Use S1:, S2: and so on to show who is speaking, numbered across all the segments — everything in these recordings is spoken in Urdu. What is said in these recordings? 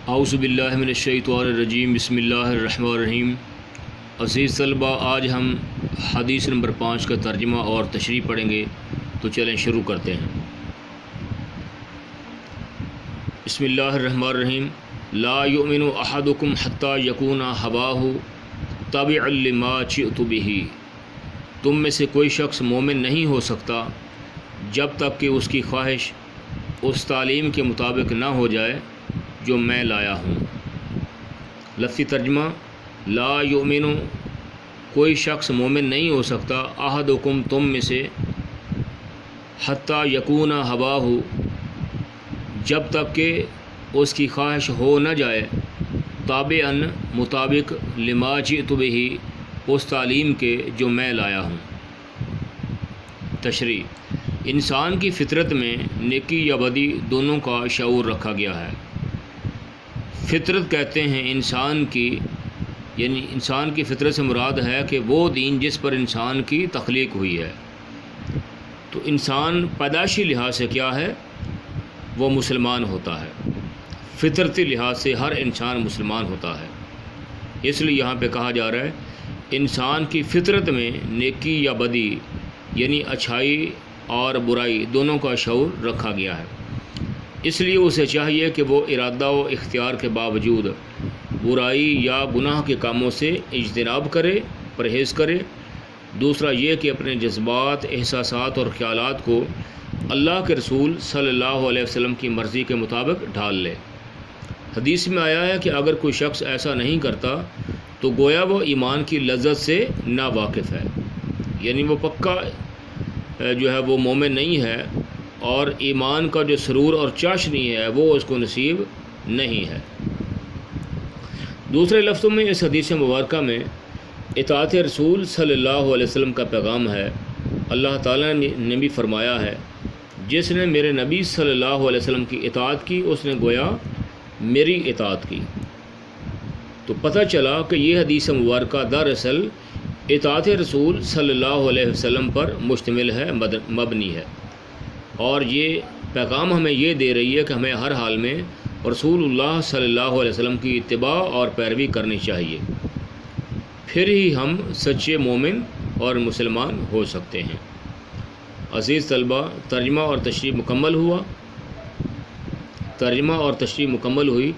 S1: اعوذ باللہ من الشیطان الرجیم، بسم اللہ الرحمن الرحیم۔ عزیز طلبہ، آج ہم حدیث نمبر 5 کا ترجمہ اور تشریح پڑھیں گے، تو چلیں شروع کرتے ہیں۔ بسم اللہ الرحمن الرحیم۔ لا یؤمن احدکم حتی یکون ہواہ تابعا لما جئت بہ۔ تم میں سے کوئی شخص مومن نہیں ہو سکتا جب تک کہ اس کی خواہش اس تعلیم کے مطابق نہ ہو جائے جو میں لایا ہوں۔ لفظی ترجمہ: لا یؤمن، کوئی شخص مومن نہیں ہو سکتا، احدکم، تم میں سے، حتی یکون ہواہ، جب تک کہ اس کی خواہش ہو نہ جائے، تابعا، مطابق، لما جئت بہ، اس تعلیم کے جو میں لایا ہوں۔ تشریح: انسان کی فطرت میں نیکی یا بدی دونوں کا شعور رکھا گیا ہے۔ فطرت کہتے ہیں انسان کی، یعنی انسان کی فطرت سے مراد ہے کہ وہ دین جس پر انسان کی تخلیق ہوئی ہے۔ تو انسان پیدائشی لحاظ سے کیا ہے؟ وہ مسلمان ہوتا ہے۔ فطرتی لحاظ سے ہر انسان مسلمان ہوتا ہے۔ اس لیے یہاں پہ کہا جا رہا ہے انسان کی فطرت میں نیکی یا بدی، یعنی اچھائی اور برائی دونوں کا شعور رکھا گیا ہے۔ اس لیے اسے چاہیے کہ وہ ارادہ و اختیار کے باوجود برائی یا گناہ کے کاموں سے اجتناب کرے، پرہیز کرے۔ دوسرا یہ کہ اپنے جذبات، احساسات اور خیالات کو اللہ کے رسول صلی اللہ علیہ وسلم کی مرضی کے مطابق ڈھال لے۔ حدیث میں آیا ہے کہ اگر کوئی شخص ایسا نہیں کرتا تو گویا وہ ایمان کی لذت سے ناواقف ہے، یعنی وہ پکا جو ہے وہ مومن نہیں ہے، اور ایمان کا جو سرور اور چاشنی ہے وہ اس کو نصیب نہیں ہے۔ دوسرے لفظوں میں اس حدیث مبارکہ میں اطاعت رسول صلی اللہ علیہ وسلم کا پیغام ہے۔ اللہ تعالیٰ نے بھی فرمایا ہے جس نے میرے نبی صلی اللہ علیہ وسلم کی اطاعت کی اس نے گویا میری اطاعت کی۔ تو پتہ چلا کہ یہ حدیث مبارکہ دراصل اطاعت رسول صلی اللہ علیہ وسلم پر مشتمل ہے، مبنی ہے، اور یہ پیغام ہمیں یہ دے رہی ہے کہ ہمیں ہر حال میں رسول اللہ صلی اللہ علیہ وسلم کی اتباع اور پیروی کرنی چاہیے، پھر ہی ہم سچے مومن اور مسلمان ہو سکتے ہیں۔ عزیز طلبہ، ترجمہ اور تشریح مکمل ہوا۔ ترجمہ اور تشریح مکمل ہوئی۔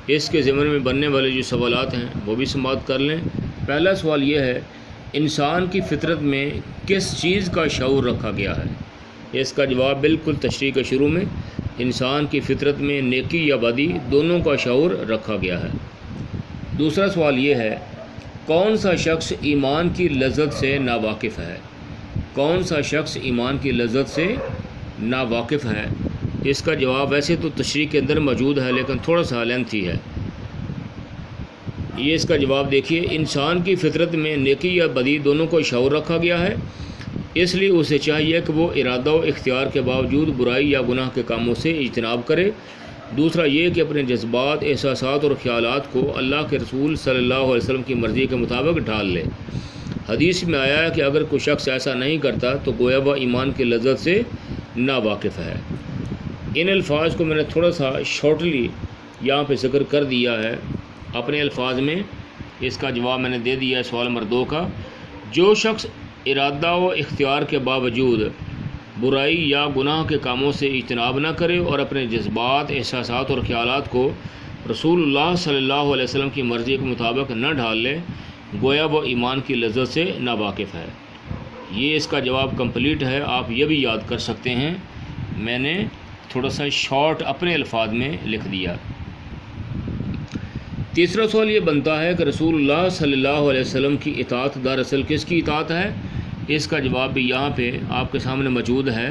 S1: اس کے ضمن میں بننے والے جو سوالات ہیں وہ بھی سماعت کر لیں۔ پہلا سوال یہ ہے، انسان کی فطرت میں کس چیز کا شعور رکھا گیا ہے؟ اس کا جواب بالکل تشریح کے شروع میں، انسان کی فطرت میں نیکی یا بدی دونوں کا شعور رکھا گیا ہے۔ دوسرا سوال یہ ہے، کون سا شخص ایمان کی لذت سے ناواقف ہے؟ کون سا شخص ایمان کی لذت سے ناواقف ہے؟ اس کا جواب ویسے تو تشریح کے اندر موجود ہے لیکن تھوڑا سا لینتھی ہے۔ یہ اس کا جواب دیکھیے، انسان کی فطرت میں نیکی یا بدی دونوں کو شعور رکھا گیا ہے، اس لیے اسے چاہیے کہ وہ ارادہ و اختیار کے باوجود برائی یا گناہ کے کاموں سے اجتناب کرے۔ دوسرا یہ کہ اپنے جذبات، احساسات اور خیالات کو اللہ کے رسول صلی اللہ علیہ وسلم کی مرضی کے مطابق ڈھال لے۔ حدیث میں آیا ہے کہ اگر کوئی شخص ایسا نہیں کرتا تو گویا وہ ایمان کی لذت سے ناواقف ہے۔ ان الفاظ کو میں نے تھوڑا سا شارٹلی یہاں پہ ذکر کر دیا ہے اپنے الفاظ میں۔ اس کا جواب میں نے دے دیا ہے سوال نمبر 2 کا۔ جو شخص ارادہ و اختیار کے باوجود برائی یا گناہ کے کاموں سے اجتناب نہ کرے اور اپنے جذبات، احساسات اور خیالات کو رسول اللہ صلی اللہ علیہ وسلم کی مرضی کے مطابق نہ ڈھال لے، گویا وہ ایمان کی لذت سے ناواقف ہے۔ یہ اس کا جواب کمپلیٹ ہے، آپ یہ بھی یاد کر سکتے ہیں، میں نے تھوڑا سا شارٹ اپنے الفاظ میں لکھ دیا۔ تیسرا سوال یہ بنتا ہے کہ رسول اللہ صلی اللہ علیہ وسلم کی اطاعت دراصل کس کی اطاعت ہے؟ اس کا جواب بھی یہاں پہ آپ کے سامنے موجود ہے،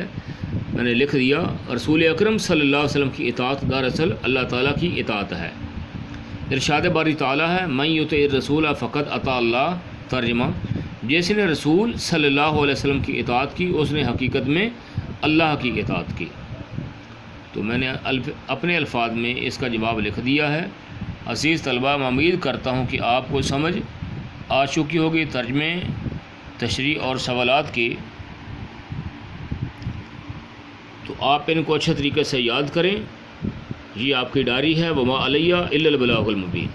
S1: میں نے لکھ دیا۔ رسول اکرم صلی اللہ علیہ وسلم کی اطاعت دراصل اللہ تعالیٰ کی اطاعت ہے۔ ارشاد باری تعالیٰ ہے، من یطع الرسول فقد اطاع اللہ۔ ترجمہ: جس نے رسول صلی اللہ علیہ وسلم کی اطاعت کی اس نے حقیقت میں اللہ کی اطاعت کی۔ تو میں نے اپنے الفاظ میں اس کا جواب لکھ دیا ہے۔ عزیز طلبہ، میں امید کرتا ہوں کہ آپ کو سمجھ آ چکی ہوگی ترجمے، تشریح اور سوالات کی، تو آپ ان کو اچھے طریقے سے یاد کریں یہ آپ کی ڈائری ہے، وما علیہ الا البلاغ المبین۔